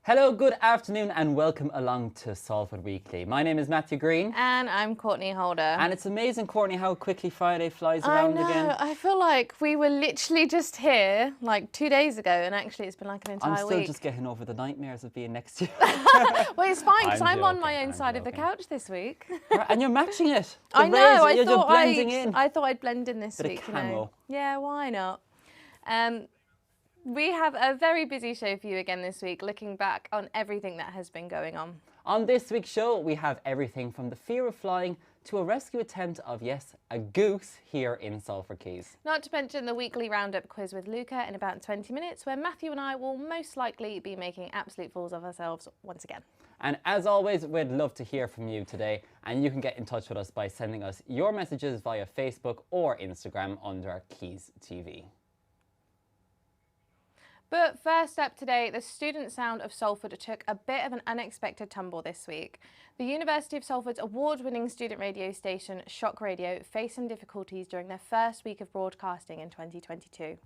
Hello, good afternoon and welcome along to Salford Weekly. My name is Matthew Green. And I'm Courtney Holder. And it's amazing, Courtney, how quickly Friday flies around again. I feel like we were literally just here like 2 days ago and actually it's been like an entire week. I'm still just getting over the nightmares of being next to you. Well, it's fine because I'm on my own side of the couch this week. Right, and you're matching it. I know, I thought I'd blend in this Bit week. of camo. Yeah, why not? We have a very busy show for you again this week, looking back on everything that has been going on. On this week's show, we have everything from the fear of flying to a rescue attempt of, yes, a goose here in Salford Quays. Not to mention the weekly roundup quiz with Luca in about 20 minutes, where Matthew and I will most likely be making absolute fools of ourselves once again. And as always, we'd love to hear from you today, and you can get in touch with us by sending us your messages via Facebook or Instagram under Quays TV. But first up today, the student sound of Salford took a bit of an unexpected tumble this week. The University of Salford's award-winning student radio station, Shock Radio, faced some difficulties during their first week of broadcasting in 2022.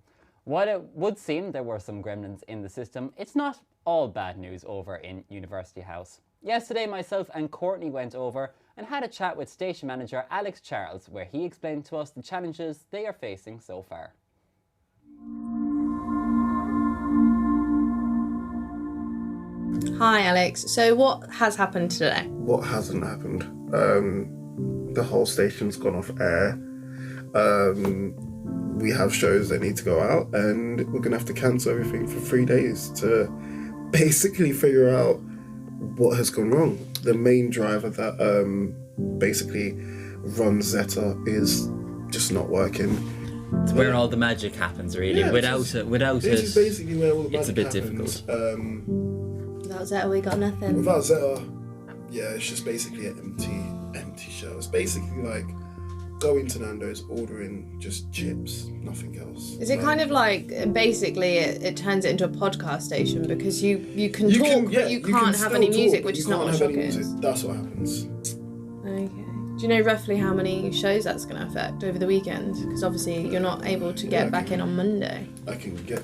While it would seem there were some gremlins in the system, it's not all bad news over in University House. Yesterday, myself and Courtney went over and had a chat with station manager Alex Charles, where he explained to us the challenges they are facing so far. Hi Alex, so what has happened today? What hasn't happened? The whole station's gone off air. We have shows that need to go out and we're going to have to cancel everything for 3 days to basically figure out what has gone wrong. The main driver that basically runs Zeta is just not working. It's where all the magic happens, really. Yeah, without it, this is basically where all the magic it's a bit happens. difficult. Without Zeta, we got nothing. Without Zeta, yeah, it's just basically an empty show. It's basically like going to Nando's, ordering just chips, nothing else. Is it kind of like, basically, it turns it into a podcast station because you can talk, but you can't have any music, which is not what Shock is? That's what happens. Okay. Do you know roughly how many shows that's going to affect over the weekend? Because obviously you're not able to get back in on Monday. I can get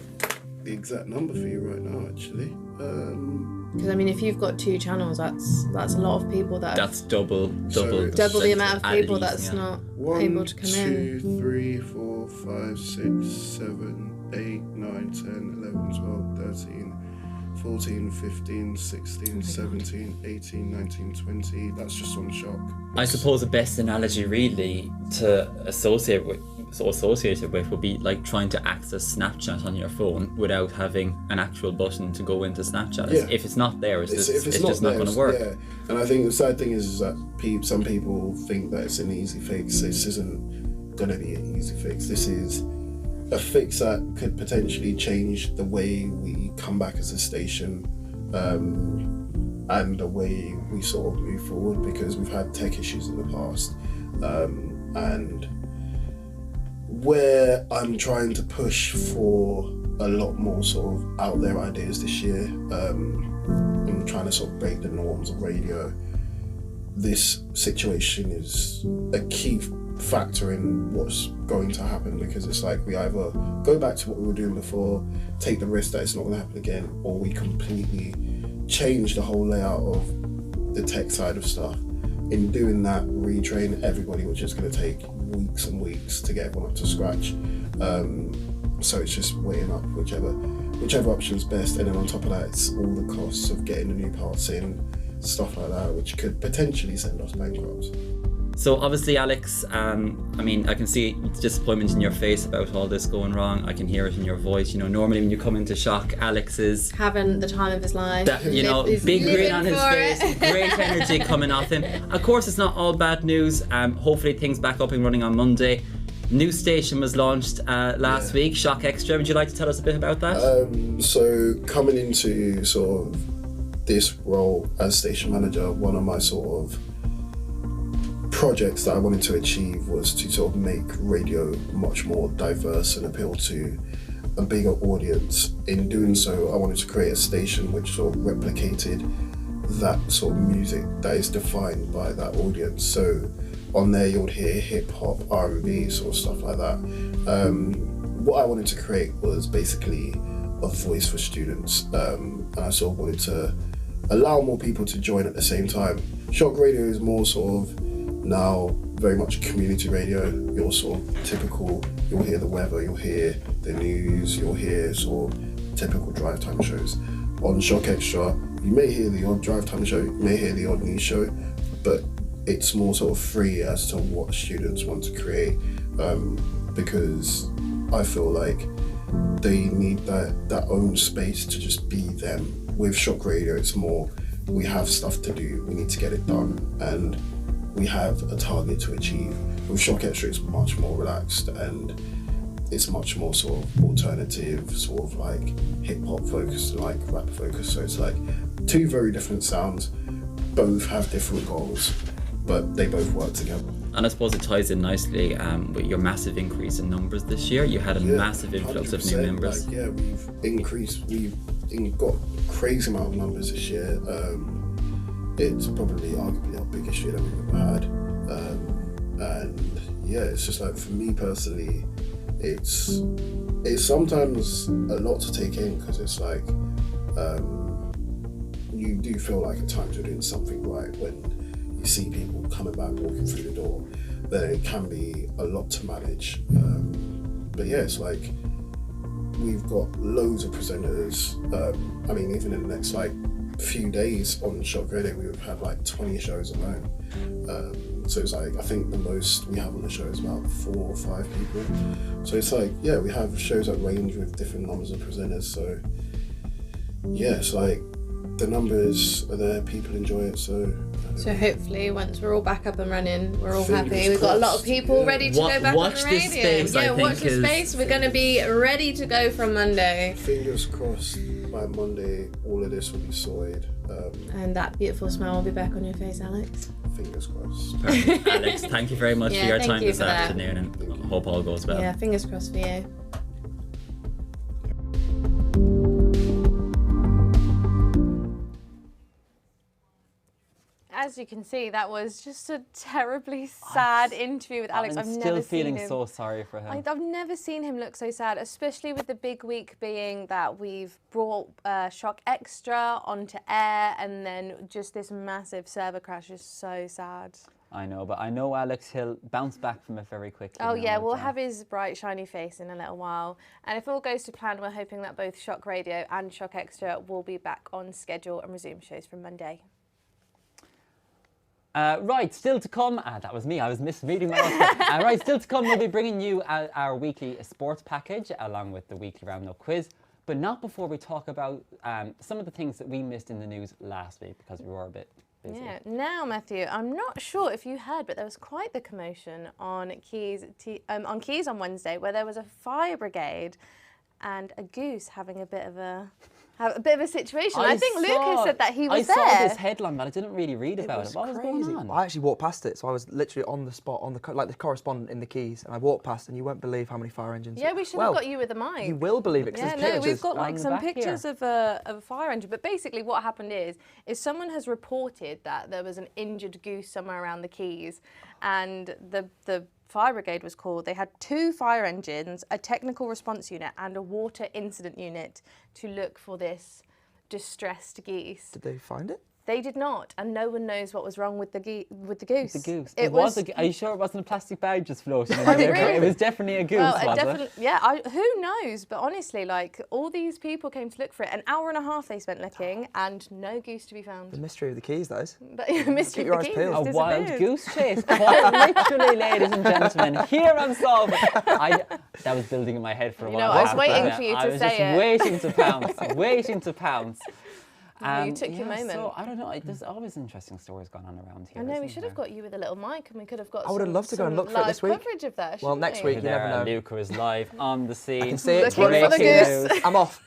the exact number for you right now, actually. Because I mean, if you've got 2 channels, that's a lot of people that. That's double the amount of people that's not able to come 1, 2, 3, 4, 5, 6, 7, 8, 9, 10, 11, 12, 13, 14, 15, 16, 17, 18, 19, 20. That's just on Shock. I suppose the best analogy really to associate it with would be like trying to access Snapchat on your phone without having an actual button to go into Snapchat. Yeah. If it's not there, it's just not there, going to work. Yeah. And I think the sad thing is that some people think that it's an easy fix. This isn't going to be an easy fix. This is a fix that could potentially change the way we come back as a station and the way we sort of move forward, because we've had tech issues in the past. And where I'm trying to push for a lot more sort of out there ideas this year, I'm trying to sort of break the norms of radio. This situation is a key factor in what's going to happen, because it's like we either go back to what we were doing before, take the risk that it's not going to happen again, or we completely change the whole layout of the tech side of stuff. In doing that, retrain everybody, which is going to take weeks and weeks to get everyone up to scratch. So it's just weighing up whichever option's best, and then on top of that, it's all the costs of getting the new parts in, stuff like that, which could potentially send us bankrupt. So obviously, Alex, I mean, I can see disappointment in your face about all this going wrong. I can hear it in your voice. You know, normally when you come into Shock, Alex is having the time of his life. Big grin on his face, great energy coming off him. Of course, it's not all bad news. Hopefully, things back up and running on Monday. New station was launched last week, Shock Extra. Would you like to tell us a bit about that? So coming into sort of this role as station manager, one of my sort of projects that I wanted to achieve was to sort of make radio much more diverse and appeal to a bigger audience. In doing so, I wanted to create a station which sort of replicated that sort of music that is defined by that audience. So on there you'll hear hip hop, R&B, sort of stuff like that. What I wanted to create was basically a voice for students, and I sort of wanted to allow more people to join at the same time. Shock Radio is more sort of now very much community radio. You're sort of typical, you'll hear the weather, you'll hear the news, you'll hear sort of typical drive time shows. On Shock Extra, you may hear the odd drive time show, you may hear the odd news show, but it's more sort of free as to what students want to create, because I feel like they need that own space to just be them. With Shock Radio, it's more, we have stuff to do, we need to get it done, and we have a target to achieve. With Shock Extra, it's much more relaxed and it's much more sort of alternative, sort of like hip hop focused and like rap focused. So it's like two very different sounds, both have different goals, but they both work together. And I suppose it ties in nicely with your massive increase in numbers this year. You had a massive influx of new members. Like, we've got a crazy amount of numbers this year. It's probably arguably our biggest year that we've ever had. And yeah, it's just like, for me personally, it's sometimes a lot to take in, because it's like, you do feel like at times you're doing something right when you see people coming back, walking through the door. Then it can be a lot to manage. But yeah, it's like, we've got loads of presenters. I mean, even in the next like few days on Shock Radio, we would have like 20 shows alone. So it's like, I think the most we have on the show is about 4 or 5 people. So it's like, yeah, we have shows that range with different numbers of presenters. So yeah, it's like, the numbers are there, people enjoy it. So hopefully once we're all back up and running, we're all happy. We've got a lot of people ready to go back on the radio. Space, watch the space. We're going to be ready to go from Monday. Fingers crossed, by Monday all of this will be sorted. And that beautiful smile will be back on your face, Alex. Fingers crossed. Perfect. Alex, thank you very much for your time this afternoon, and I hope all goes well. Yeah, fingers crossed for you. As you can see, that was just a terribly sad interview with Alex. I'm still feeling so sorry for him. I've never seen him look so sad, especially with the big week being that we've brought Shock Extra onto air, and then just this massive server crash is so sad. I know, but I know Alex, he'll bounce back from it very quickly. Oh yeah, we'll have his bright, shiny face in a little while. And if all goes to plan, we're hoping that both Shock Radio and Shock Extra will be back on schedule and resume shows from Monday. Right, still to come, that was me, I was misreading my notes. Right, still to come, we'll be bringing you our weekly sports package along with the weekly roundup quiz, but not before we talk about some of the things that we missed in the news last week because we were a bit busy. Yeah, now Matthew, I'm not sure if you heard, but there was quite the commotion on Quays on Wednesday, where there was a fire brigade and a goose having a bit of a situation. I think Lucas said that he was there. I saw this headline, but I didn't really read about it. What was going on? I actually walked past it, so I was literally on the spot, like the correspondent in the Quays, and I walked past, and you won't believe how many fire engines. Yeah, we should have got you with the mic. You will believe it. Yeah, no, we've got like some pictures of a fire engine. But basically, what happened is someone has reported that there was an injured goose somewhere around the Quays, and the fire brigade was called. They had 2 fire engines, a technical response unit and a water incident unit to look for this distressed geese. Did they find it? They did not, and no one knows what was wrong with the goose. The goose. Are you sure it wasn't a plastic bag just floating in the river? It was definitely a goose, was it? Yeah, who knows? But honestly, like, all these people came to look for it. An hour and a half they spent looking, and no goose to be found. The mystery of the Quays, that is. But the mystery of the Quays. A wild goose chase, quite literally, ladies and gentlemen, here on Salford. That was building in my head for a while. I was waiting for you to say it. I was just waiting to pounce, waiting to pounce. You took your moment. So, I don't know, there's always interesting stories going on around here. I know, we should have got you with a little mic and we could have got I would have loved to go and look for it this week. coverage of that, well, next week, you never know. Luca is live on the scene. I can see it. Looking for the goose. I'm off.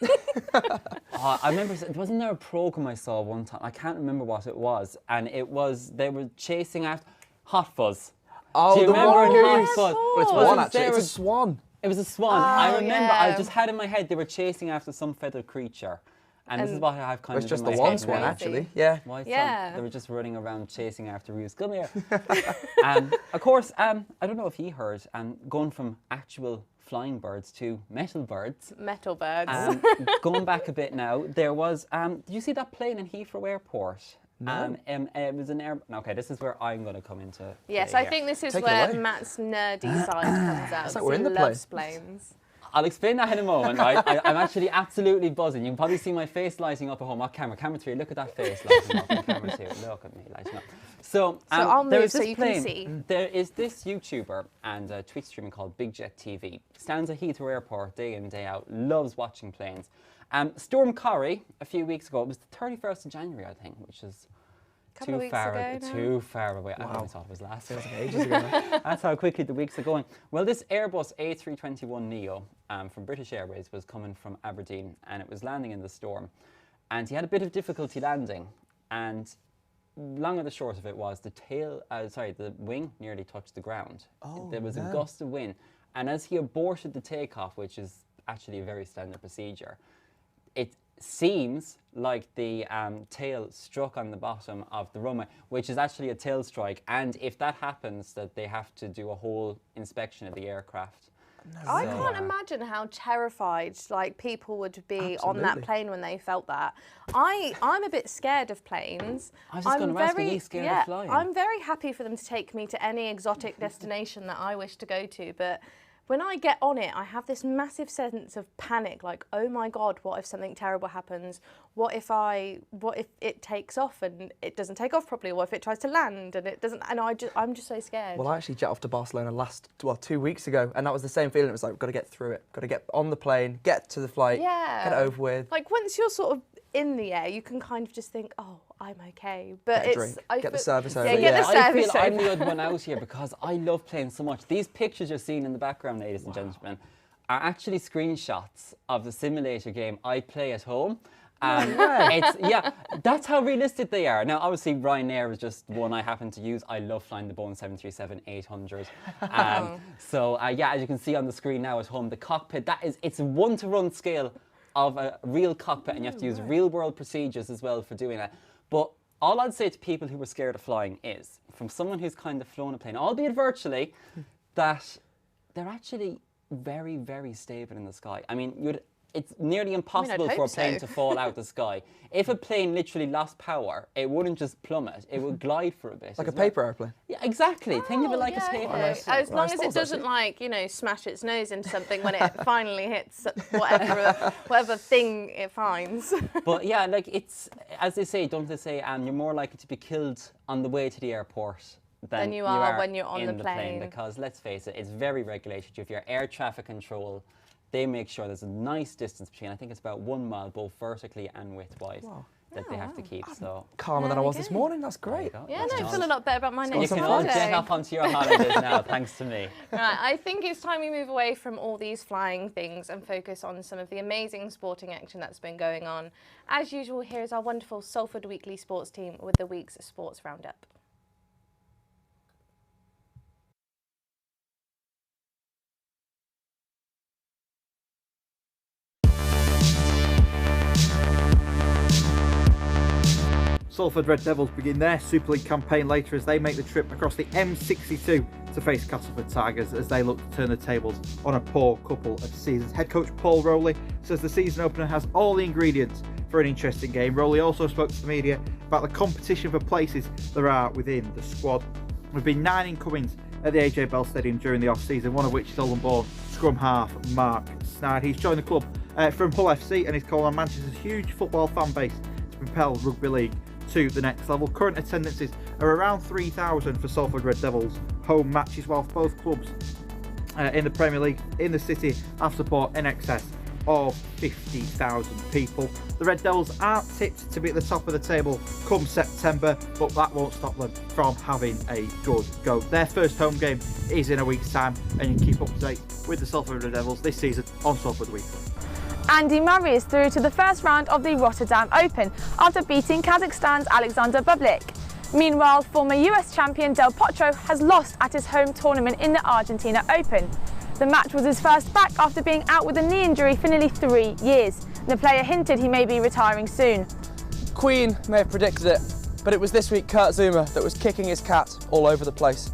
I remember, wasn't there a programme I saw one time? I can't remember what it was. And they were chasing after Hot Fuzz. Oh, do you remember Hot Fuzz? Well, it's one actually. It's a swan. It was a swan. Oh, I remember. I yeah. just had in my head they were chasing after some feathered creature, and this is what I've kind of. It's just in the my one head swan, now. actually. Yeah. Why Yeah. They were just running around chasing after Ruse. Come here. Of course, I don't know if you heard, going from actual flying birds to metal birds. Metal birds. Going back a bit now, there was. Did you see that plane in Heathrow Airport? No. It was an air. Okay, this is where I'm going to come into. Yes, play I here. think this is Take it where away. Matt's nerdy side comes out. It's like we're in the He loves planes. I'll explain that in a moment, right? I'm actually absolutely buzzing. You can probably see my face lighting up at home. What camera? Camera 3, look at that face lighting up. Camera 2, look at me lighting up. So I'll there move is so this you plane. can see. There is this YouTuber and Twitch streamer called Big Jet TV. Stands at Heathrow Airport day in, day out. Loves watching planes. Storm Corrie, a few weeks ago, it was the 31st of January, I think, which is Couple of too weeks far ago now. too far away. I Wow. always thought it was last year. Ages ago. That's how quickly the weeks are going. Well, this Airbus A321neo from British Airways was coming from Aberdeen, and it was landing in the storm. And he had a bit of difficulty landing. And long and the short of it was the wing nearly touched the ground. Oh, there was a no. gust of wind. And as he aborted the takeoff, which is actually a very standard procedure, it seems like the tail struck on the bottom of the runway, which is actually a tail strike. And if that happens, that they have to do a whole inspection of the aircraft. I can't imagine how terrified people would be on that Absolutely. plane when they felt that. I'm a bit scared of planes. I was just going to ask, are you scared of flying? I'm very happy for them to take me to any exotic destination that I wish to go to, but when I get on it, I have this massive sense of panic, like, oh my God, what if something terrible happens? What if it takes off and it doesn't take off properly? What if it tries to land and it doesn't? And I'm just so scared. Well, I actually jet off to Barcelona 2 weeks ago, and that was the same feeling. It was like, we've got to get through it. Got to get on the plane, get to the flight, get it over with. Like, once you're sort of in the air, you can kind of just think, oh, I'm okay. But Get a drink, get the service over. Yeah, get the I service feel I'm over. the odd one out here because I love planes so much. These pictures you're seeing in the background, ladies and gentlemen, are actually screenshots of the simulator game I play at home. That's how realistic they are. Now, obviously, Ryanair is just one I happen to use. I love flying the Boeing 737-800. As you can see on the screen now at home, the cockpit, it's a 1-to-1 scale of a real cockpit, and you have to use real-world procedures as well for doing that. But all I'd say to people who are scared of flying is, from someone who's kind of flown a plane, albeit virtually, that they're actually very, very stable in the sky. I mean, it's nearly impossible for a plane to fall out the sky. If a plane literally lost power, it wouldn't just plummet, it would glide for a bit. Like a paper airplane. Yeah, exactly. Think of it like a paper Okay. airplane. As long as it doesn't smash its nose into something when it finally hits whatever thing it finds. But yeah, it's, as they say, don't they say, you're more likely to be killed on the way to the airport than you are when you're on in the plane. because let's face it, it's very regulated. If you're air traffic control, they make sure there's a nice distance between, I think it's about 1 mile, both vertically and widthwise, that they have to keep. So Calmer than I was this morning. That's great. Yeah, no, I feel a lot better about my you next can all holiday. jet off onto your holidays now, thanks to me. Right, I think it's time we move away from all these flying things and focus on some of the amazing sporting action that's been going on. As usual, here's our wonderful Salford Weekly sports team with the week's sports roundup. Salford Red Devils begin their Super League campaign later as they make the trip across the M62 to face Castleford Tigers as they look to turn the tables on a poor couple of seasons. Head coach Paul Rowley says the season opener has all the ingredients for an interesting game. Rowley also spoke to the media about the competition for places there are within the squad. There have been 9 incomings at the AJ Bell Stadium during the off-season, one of which is Oldham-born scrum half Mark Snide. He's joined the club from Hull FC and he's called on Manchester's huge football fan base to propel rugby league to the next level. Current attendances are around 3,000 for Salford Red Devils home matches, whilst both clubs in the Premier League in the city have support in excess of 50,000 people. The Red Devils are tipped to be at the top of the table come September, but that won't stop them from having a good go. Their first home game is in a week's time, and you can keep up to date with the Salford Red Devils this season on Salford Weekly. Andy Murray is through to the first round of the Rotterdam Open after beating Kazakhstan's Alexander Bublik. Meanwhile, former US champion Del Potro has lost at his home tournament in the Argentina Open. The match was his first back after being out with a knee injury for nearly 3 years. The player hinted he may be retiring soon. Queen may have predicted it, but it was this week Kurt Zouma that was kicking his cat all over the place.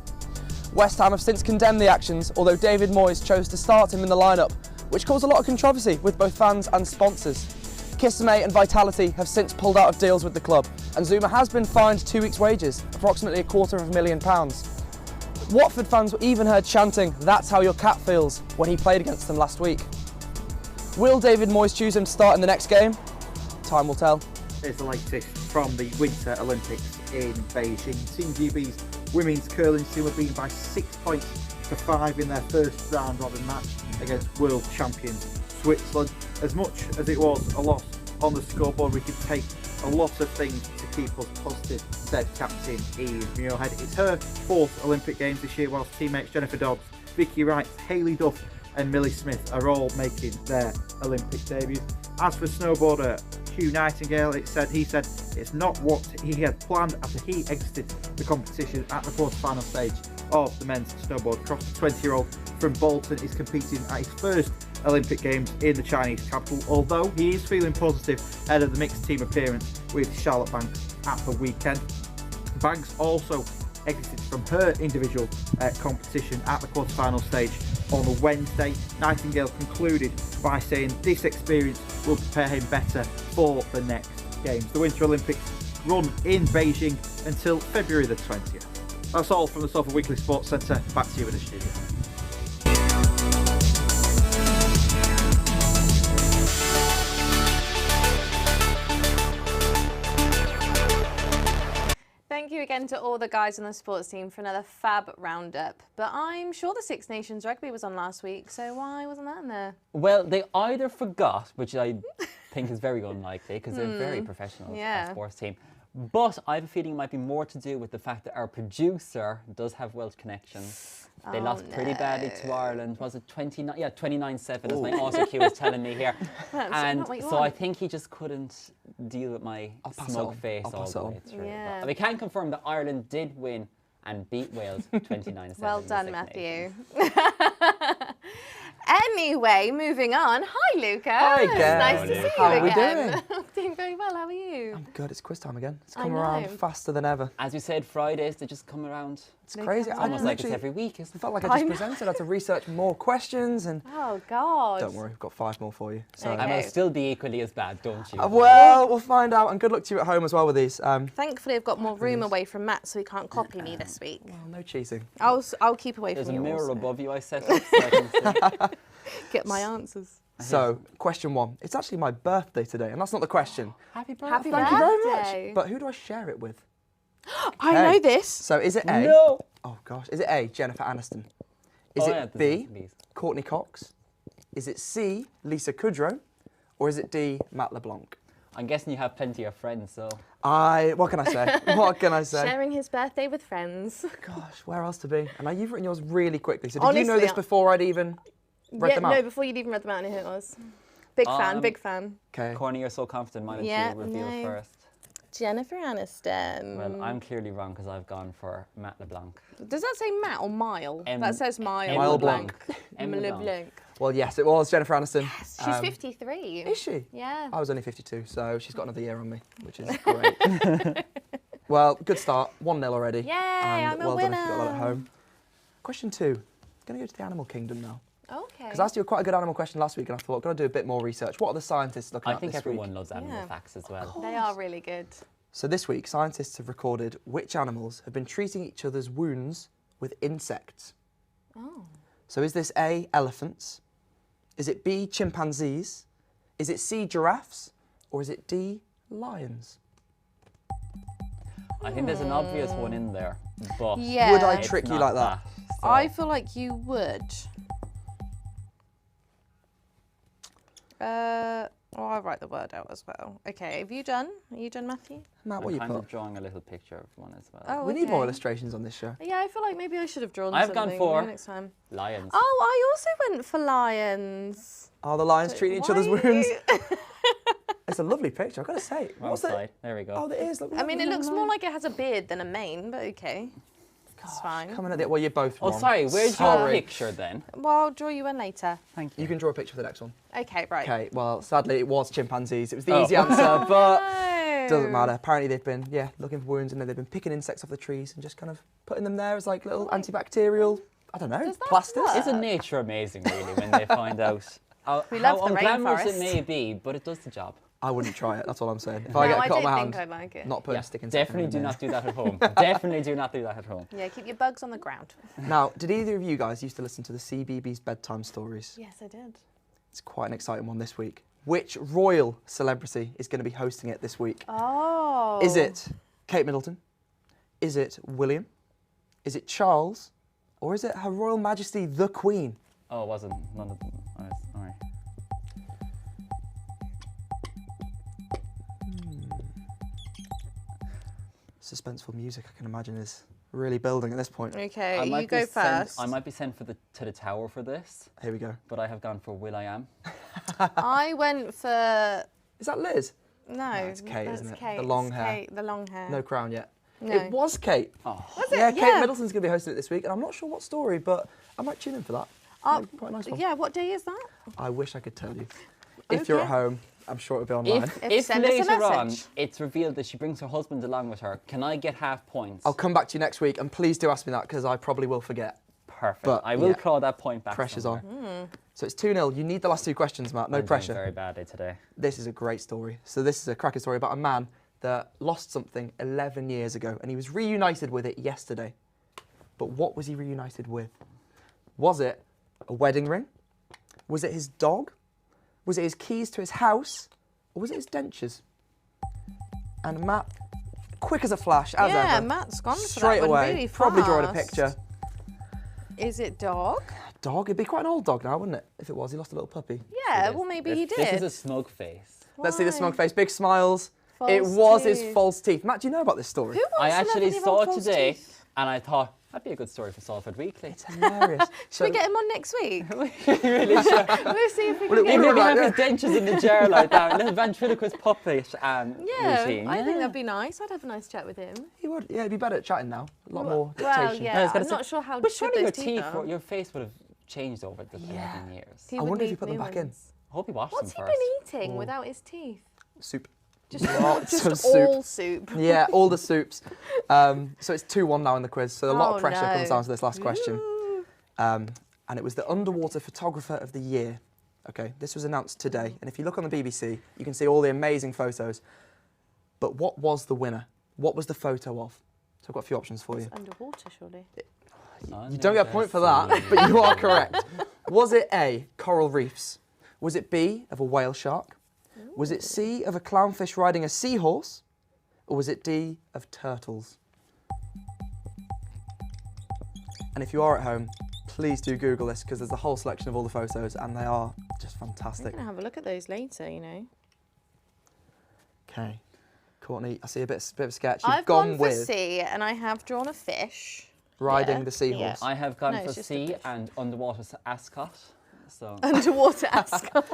West Ham have since condemned the actions, although David Moyes chose to start him in the lineup, which caused a lot of controversy with both fans and sponsors. Kisame and Vitality have since pulled out of deals with the club, and Zouma has been fined 2 weeks' wages, approximately £250,000. Watford fans were even heard chanting, "That's how your cat feels," when he played against them last week. Will David Moyes choose him to start in the next game? Time will tell. Here's the latest from the Winter Olympics in Beijing. Team GB's women's curling team were beaten by 6 points to 5 in their first round robin match against world champions Switzerland. As much as it was a loss on the scoreboard, we could take a lot of things to keep us positive, said Captain Ian Muirhead. It's her 4th Olympic Games this year, whilst teammates Jennifer Dobbs, Vicky Wright, Hayley Duff and Millie Smith are all making their Olympic debuts. As for snowboarder Hugh Nightingale, he said it's not what he had planned after he exited the competition at the quarter-final stage of the men's snowboard cross. The 20-year-old from Bolton is competing at his first Olympic Games in the Chinese capital, although he is feeling positive ahead of the mixed team appearance with Charlotte Banks at the weekend. Banks also exited from her individual competition at the quarter-final stage on the Wednesday. Nightingale concluded by saying this experience will prepare him better for the next Games. The Winter Olympics run in Beijing until February the 20th. That's all from the Salford Weekly Sports Centre. Back to you in the studio. Thank you again to all the guys on the sports team for another fab roundup. But I'm sure the Six Nations rugby was on last week, so why wasn't that in there? Well, they either forgot, which I think is very unlikely because they're a very professional sports team. But I have a feeling it might be more to do with the fact that our producer does have Welsh connections. They lost pretty badly to Ireland. Was it 29? Yeah, 29-7, as my autocue was telling me here. And so I think he just couldn't deal with my smug face all the way through. Yeah. But we can confirm that Ireland did win and beat Wales 29-7. Well done, Matthew. Anyway, moving on. Hi, Luca. Hi, Gail. It's nice to see How you are we again. doing? I'm doing very well. How are you? I'm good. It's quiz time again. It's come around faster than ever. As you said, Fridays, they just come around. It's crazy. It's almost like it's every week, isn't it? I felt like I just presented. I had to research more questions and... Oh, God. Don't worry, we've got 5 more for you. So. Okay. And it'll still be equally as bad, don't you? Well, we'll find out. And good luck to you at home as well with these. Thankfully, I've got more room away from Matt, so he can't copy me this week. Well, no cheating. I'll keep away There's from you. There's a mirror also. above you I set up so I can see. Get my answers. So, question 1. It's actually my birthday today, and that's not the question. Happy birthday. Happy Thank you birthday. very much. But who do I share it with? I know this. So, is it A? No. Oh, gosh. Is it A, Jennifer Aniston? Is it B, Courtney Cox? Is it C, Lisa Kudrow? Or is it D, Matt LeBlanc? I'm guessing you have plenty of friends, so... What can I say? What can I say? Sharing his birthday with friends. Gosh, where else to be? And you've written yours really quickly. So did Honestly, you know this before I'd even read them out? No, before you'd even read them out, I knew who it was. Big fan, big fan. Okay. Corny, you're so confident. Why don't you reveal first? Jennifer Aniston. Well, I'm clearly wrong because I've gone for Matt LeBlanc. Does that say Matt or Mile? That says Mile. Mile Blanc. LeBlanc. Well, yes, it was Jennifer Aniston. Yes, she's 53. Is she? Yeah. I was only 52, so she's got another year on me, which is great. Well, good start. 1-0 already. Yay, and I'm a well winner. done if you got that at home. Question 2. Going to go to the animal kingdom now. Okay. Because I asked you quite a good animal question last week, and I thought, got to do a bit more research. What are the scientists looking at this week? I think everyone loves animal facts as well. They are really good. So this week, scientists have recorded which animals have been treating each other's wounds with insects. Oh. So is this A, elephants? Is it B, chimpanzees? Is it C, giraffes? Or is it D, lions? I think there's an obvious one in there, but Yeah. Would I it's trick you not like that? I feel like you would. I'll write the word out as well. Okay, have you done? Are you done, Matthew? Matt, what I'm you kind put? of drawing a little picture of one as well. Oh, We need more okay. illustrations on this show. Yeah, I feel like maybe I should have drawn I've something. gone for Maybe next time. lions. Oh, I also went for lions. Are the lions treating each other's Why- wounds? It's a lovely picture, I've got to say. Wrong What's that? side. There we go. Oh, it is. Look, I mean, it looks more like it has a beard than a mane, but okay. It's fine. Coming at the... Well, you're both Oh, wrong. sorry. Where's your Sorry. picture then? Well, I'll draw you one later. Thank you. You can draw a picture for the next one. Okay, right. Okay, well, sadly, it was chimpanzees. It was the Oh. easy answer, but... No. Doesn't matter. Apparently they've been, looking for wounds and then they've been picking insects off the trees and just kind of putting them there as like little antibacterial, I don't know, Does that plasters. work? Isn't nature amazing, really, when they find out how We love the unglamorous it rainforest. may be, but it does the job. I wouldn't try it, that's all I'm saying. If No, I get a I cut on don't my think hand, I'd like it. not putting Yeah, a stick insect definitely do in there. not do that at home. Definitely do not do that at home. Yeah, keep your bugs on the ground. Now, did either of you guys used to listen to the CBeebies bedtime stories? Yes, I did. It's quite an exciting one this week. Which royal celebrity is going to be hosting it this week? Oh. Is it Kate Middleton? Is it William? Is it Charles? Or is it Her Royal Majesty the Queen? Oh, it wasn't none of them. Oh, all right. Suspenseful music, I can imagine, is really building at this point. Okay, I might you be go sent- first. I might be sent to the tower for this, Here we go. but I have gone for Will I Am. I went for... Is that Liz? No, it's Kate, that's isn't it? Kate. The long It's hair. Kate, the long hair. No crown yet. No. It was Kate. Oh, Yeah, it? Kate Yeah. Middleton's going to be hosting it this week, and I'm not sure what story, but I might tune in for that. Quite a nice one. Yeah, what day is that? I wish I could tell you. If you're at Okay. home, I'm sure it'll be online. if Send us a later on message. it's revealed that she brings her husband along with her, can I get half points? I'll come back to you next week, and please do ask me that, because I probably will forget. Perfect. But, I will yeah. claw that point back. Pressure's somewhere. on. So it's 2-0. You need the last two questions, Matt. No I'm doing pressure. very badly today. This is a great story. So this is a cracking story about a man that lost something 11 years ago, and he was reunited with it yesterday. But what was he reunited with? Was it a wedding ring? Was it his dog? Was it his keys to his house? Or was it his dentures? And Matt, quick as a flash, as Yeah, ever, Matt's gone for straight that one away, really probably drawing a fast. picture. Is it dog? Dog? It'd be quite an old dog now, wouldn't it? If it was, he lost a little puppy. Yeah, This- well maybe this, he did. This is a smug face. Let's see the Why? smug face, big smiles. It False was his teeth. false teeth. Matt, do you know about this story? Who wants I to actually live with saw it false today, teeth? and I thought that'd be a good story for Salford Weekly. It's hilarious. Should we get him on next week? really should. We'll see if we Well, can it get would him. Maybe like have his dentures in the jar like that. A little ventriloquist puppet Yeah, routine. I think that'd be nice. I'd have a nice chat with him. He would. Yeah, he'd be better at chatting now. A lot more Well, dictation. yeah, I was gonna I'm say- not sure how But good surely your those teeth teeth, are. your face would have changed over the 11 years. He I would wonder if need you put them new back in. ones. I hope he washed What's them he first. been eating without his teeth? Soup. Just, Lots of just soup. all soup. Yeah, all the soups. So it's 2-1 now in the quiz. So a lot Oh, of pressure no. comes down to this last question. Ooh. And it was the Underwater Photographer of the Year. Okay, this was announced today. And if you look on the BBC, you can see all the amazing photos. But what was the winner? What was the photo of? So I've got a few options for you. It's underwater, surely. You don't get a point for that, but you are correct. Was it A, coral reefs? Was it B, of a whale shark? Was it C, of a clownfish riding a seahorse? Or was it D, of turtles? And if you are at home, please do Google this, because there's a whole selection of all the photos, and they are just We're fantastic. going to have a look at those later, you know. Okay. Courtney, I see a bit of a sketch. You've I've gone gone for with C, and I have drawn a fish. riding Yeah, the seahorse. I have gone No, for it's just a C fish. and underwater ascot. So Underwater ascot.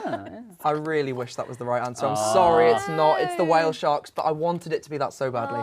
I really wish that was the right answer. I'm sorry it's not. It's the whale sharks, but I wanted it to be that so badly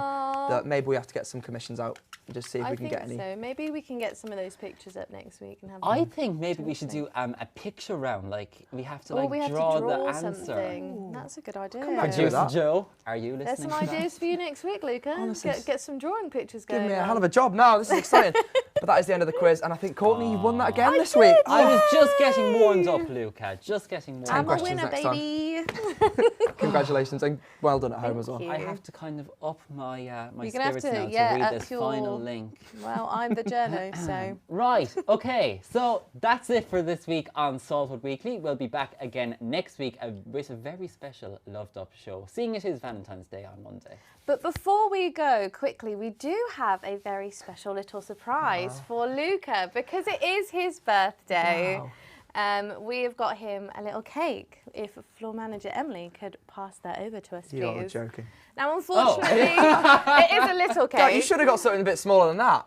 that maybe we have to get some commissions out and just see if I we can think get any. so. Maybe we can get some of those pictures up next week and have I them. think maybe we should do a picture round. Like we have to Oh, like we have draw, to draw the answer. something. That's a good idea. back to you. Producer that. Joe, are you listening? There's some to that? ideas for you next week, Luca. Honestly, Get some drawing pictures going. Give me a on. hell of a job now. This is exciting. But that is the end of the quiz, and I think Courtney, you've won that again this week. I was just getting warmed up, Luca. Just getting warmed I'm up. a questions winner, next time. baby. Congratulations and well done at home Thank as well. you. I have to kind of up my my You're gonna have spirits to, now yeah, to read up this your- final link. Well, I'm the journo, so. Right, okay, so that's it for this week on Salford Weekly. We'll be back again next week with a very special Loved Up show, seeing it is Valentine's Day on Monday. But before we go, quickly, we do have a very special little surprise for Luca because it is his birthday. Wow. We have got him a little cake. If floor manager Emily could pass that over to us, please. You're joking. Now, unfortunately, it is a little cake. God, you should have got something a bit smaller than that.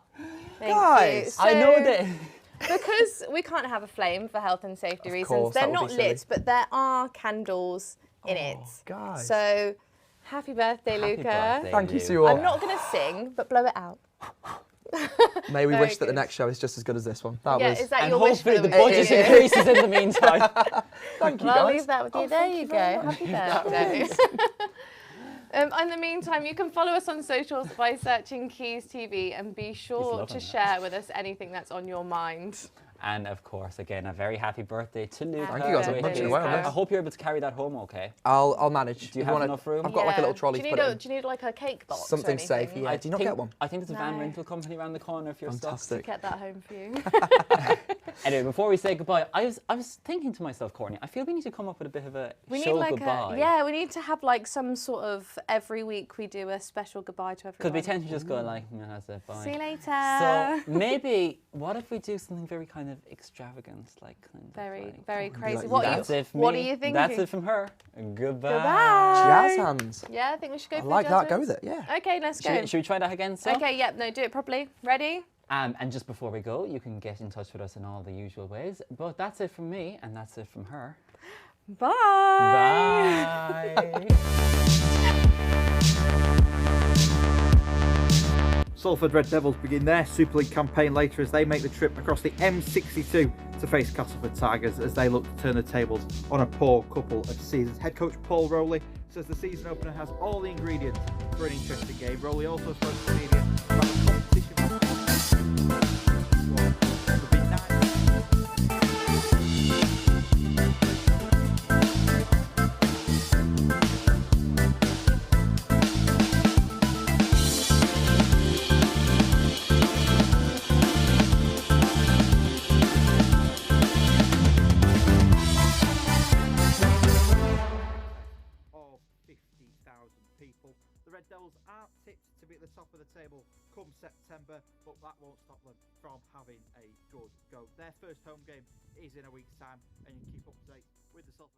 Thank Guys, you. So, I know that. Because we can't have a flame for health and safety reasons, course, they're that would not be lit, silly. but there are candles in it. guys. So, happy birthday, Happy Luca. birthday, Thank you Luke. to you all. I'm not going to sing, but blow it out. May we Very wish that the good. next show is just as good as this one. That Yeah, was. is that And your wish for hopefully the the week? budget increases in the meantime. Thank you, Well, I'll guys. leave that with you. There you go. Happy birthday. In the meantime, you can follow us on socials by searching Quays TV and be sure loving to that. share with us anything that's on your mind. And of course, again, a very happy birthday to Luke. Thank you guys, I'm munching away on I this. hope you're able to carry that home okay. I'll manage. Do you If have wanna- enough room? I've got like a little trolley do to you put need it in. Do you need like a cake box? Something or safe, anything? yeah. Do you not get one? I think there's a van No. rental company around the corner for your stuff. Fantastic. Get that home for you. Anyway, before we say goodbye, I was thinking to myself, Courtney, I feel we need to come up with a bit of a We show need like goodbye. we need to have like some sort of every week we do a special goodbye to everyone. Because we tend to just go like, that's it, bye. See you later. So maybe, what if we do something very kind of extravagant, like kind of very, like- very crazy. like What, That's it from what me. are you thinking? That's it from her. Goodbye. Goodbye. Jazz hands. Yeah, I think we should go I for like the that. jazz Go hands. with it. Yeah. Okay, let's go. Should we try that again, so? Okay, yep, no, do it properly. Ready? And just before we go, you can get in touch with us in all the usual ways. But that's it from me, and that's it from her. Bye. Bye. Salford Red Devils begin their Super League campaign later as they make the trip across the M62 to face Castleford Tigers as they look to turn the tables on a poor couple of seasons. Head coach Paul Rowley says the season opener has all the ingredients for an interesting game. Rowley also spoke to the media about the competition. There'll be 9 of 50,000 people. The Red Devils aren't tipped to be at the top of the table come September, but that won't stop them from having a good go. Their first home game is in a week's time, and you can keep up to date with the Salford.